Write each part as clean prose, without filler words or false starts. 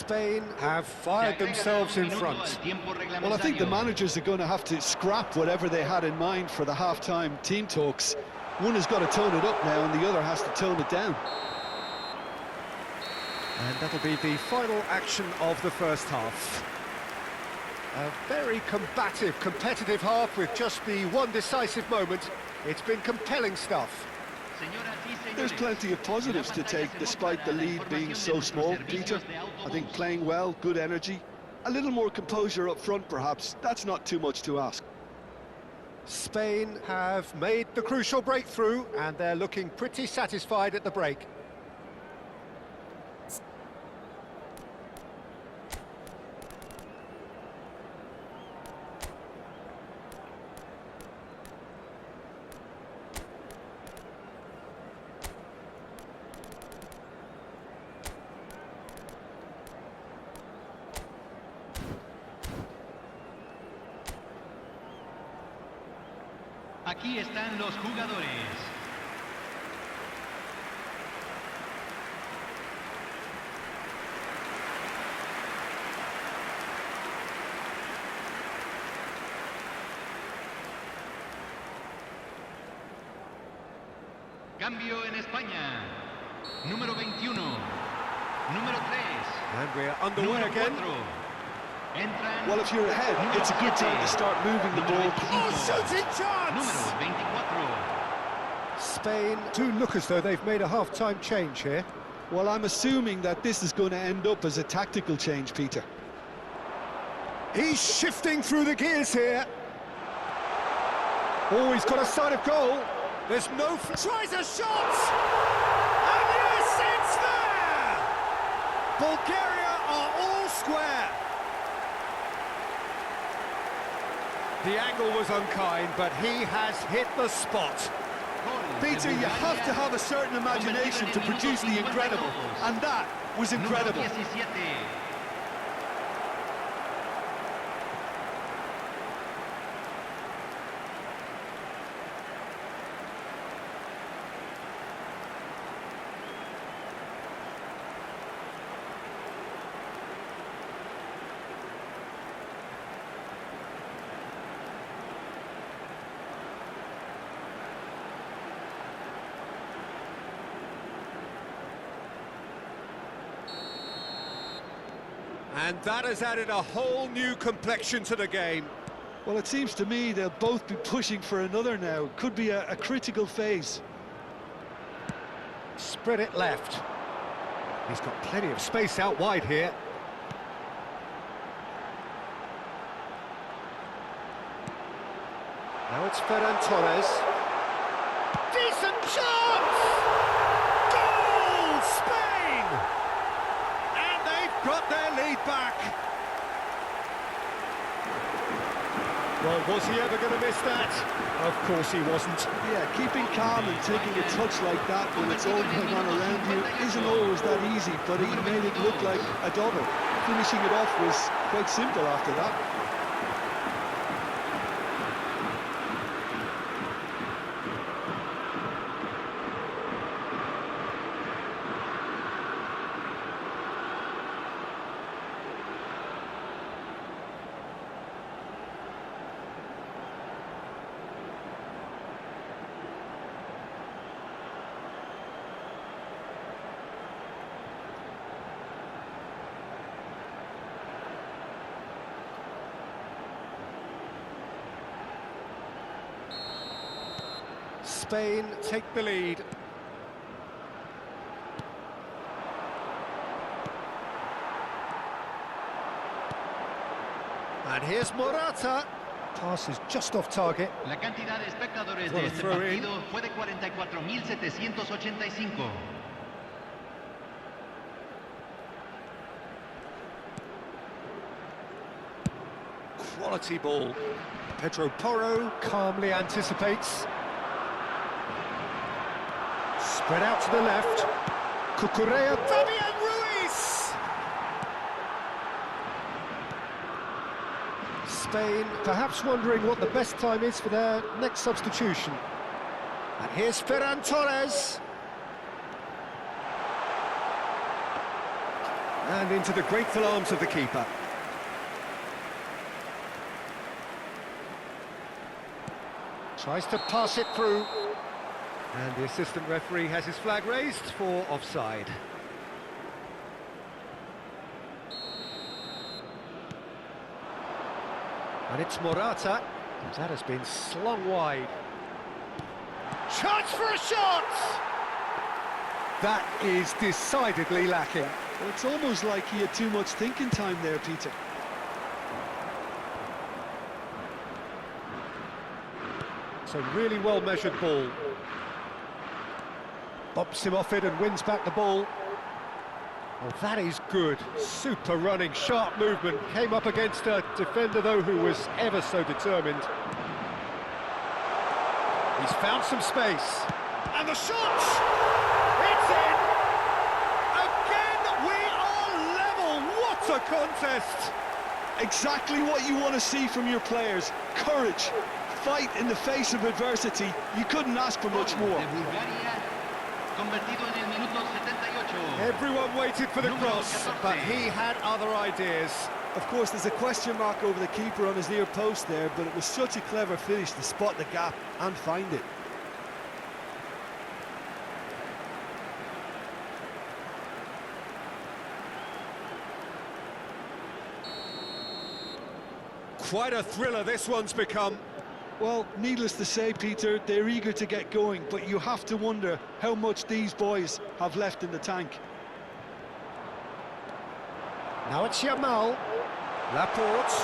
Spain have fired themselves in front. Well, I think the managers are going to have to scrap whatever they had in mind for the half-time team talks. One has got to tone it up now, and the other has to tone it down. And that'll be the final action of the first half. A very combative, competitive half with just the one decisive moment. It's been compelling stuff. There's plenty of positives to take, despite the lead being so small, Peter. I think playing well, good energy, a little more composure up front, perhaps. That's not too much to ask. Spain have made the crucial breakthrough, and they're looking pretty satisfied at the break. Aquí están los jugadores. Cambio en España. Número 21. Número 3. And we're underway again. Well, if you're ahead, it's a good time to start moving the ball. Oh, shooting chance! Spain do look as though they've made a half-time change here. Well, I'm assuming that this is going to end up as a tactical change, Peter. He's shifting through the gears here. Oh, he's got a sight of goal. There's no... Tries a shot! And yes, it's there! Bulgaria are all square. The angle was unkind, but he has hit the spot. Peter, you have to have a certain imagination to produce the incredible, and that was incredible. And that has added a whole new complexion to the game. Well, it seems to me they'll both be pushing for another now. Could be a critical phase. Spread it left. He's got plenty of space out wide here. Now it's Ferran Torres. Decent chance! Goal, Spain! And they've got their lead back. Well, was he ever going to miss that? Of course he wasn't. Yeah, keeping calm and taking a touch like that when it's all going on around you isn't always that easy, but he made it look like a double. Finishing it off was quite simple after that. Spain take the lead. And here's Morata. Pass is just off target. La cantidad de espectadores de este partido fue de 44.785. Quality ball. Pedro Porro calmly anticipates. Spread out to the left. Cucurella. Fabian Ruiz! Spain perhaps wondering what the best time is for their next substitution. And here's Ferran Torres. And into the grateful arms of the keeper. Tries to pass it through. And the assistant referee has his flag raised for offside. And it's Morata. That has been slung wide. Chance for a shot! That is decidedly lacking. Well, it's almost like he had too much thinking time there, Peter. It's a really well-measured ball. Bumps him off it and wins back the ball. Oh, that is good. Super running, sharp movement. Came up against a defender, though, who was ever so determined. He's found some space. And the shot! It's in! Again, we are level! What a contest! Exactly what you want to see from your players. Courage. Fight in the face of adversity. You couldn't ask for much more. Everyone waited for the cross, but he had other ideas. Of course, there's a question mark over the keeper on his near post there, but it was such a clever finish to spot the gap and find it. Quite a thriller this one's become. Well, needless to say, Peter, they're eager to get going, but you have to wonder how much these boys have left in the tank. Now it's Yamal. Laporte.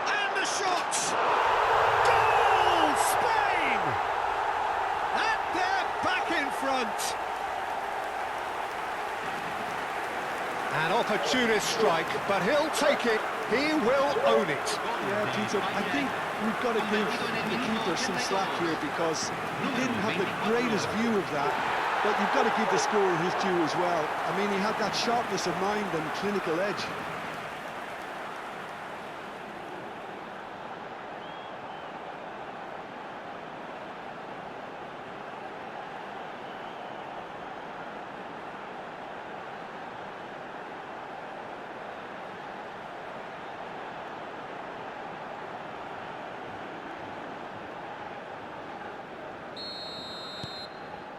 And the shot! Goal! Spain! And they're back in front. An opportunist strike, but he'll take it. He will own it. Yeah, Peter, I think we've got to give the keeper some slack here because he didn't have the greatest view of that, but you've got to give the scorer his due as well. I mean, he had that sharpness of mind and clinical edge.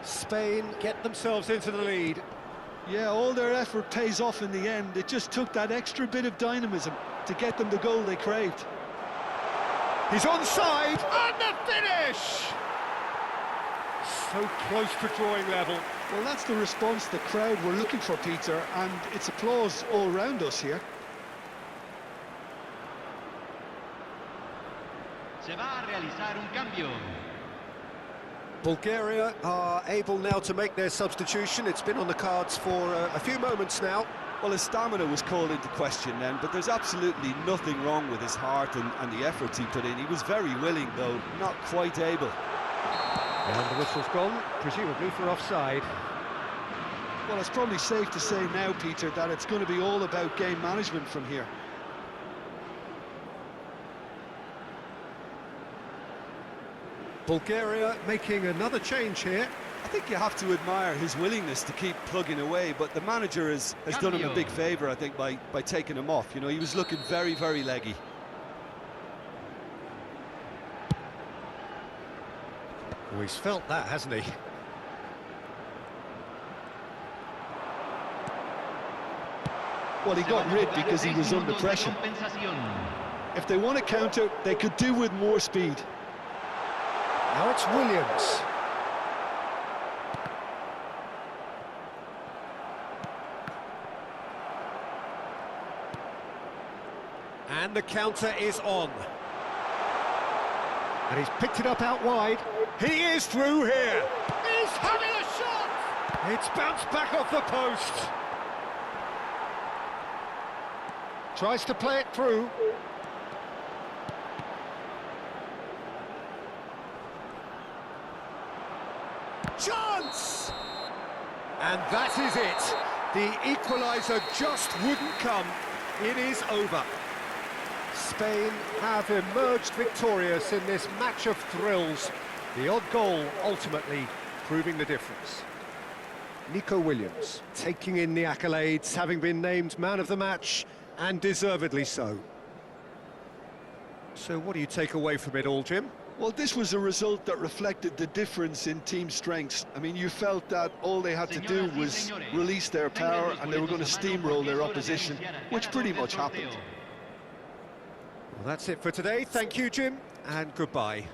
Spain get themselves into the lead. Yeah, all their effort pays off in the end. It just took that extra bit of dynamism to get them the goal they craved. He's onside, and the finish! So close to drawing level. Well, that's the response the crowd were looking for, Peter, and it's applause all round us here. Se va a realizar un cambio. Bulgaria are able now to make their substitution. It's been on the cards for a few moments now. Well, his stamina was called into question then, but there's absolutely nothing wrong with his heart and the efforts he put in. He was very willing, though, not quite able. And the whistle's gone, presumably for offside. Well, it's probably safe to say now, Peter, that it's going to be all about game management from here. Bulgaria making another change here. I think you have to admire his willingness to keep plugging away, but the manager has done him a big favour, I think, by taking him off. You know, he was looking very, very leggy. Oh, he's felt that, hasn't he? Well, he got rid because he was under pressure. If they want to counter, they could do with more speed. Now it's Williams. And the counter is on. And he's picked it up out wide. He is through here. He's having a shot! It's bounced back off the post. Tries to play it through. Chance! And that is it. The equaliser just wouldn't come. It is over. Spain have emerged victorious in this match of thrills. The odd goal ultimately proving the difference. Nico Williams taking in the accolades, having been named man of the match, and deservedly so. So what do you take away from it all, Jim? Well, this was a result that reflected the difference in team strengths. I mean, you felt that all they had to do was release their power and they were going to steamroll their opposition, which pretty much happened. Well, that's it for today. Thank you, Jim, and goodbye.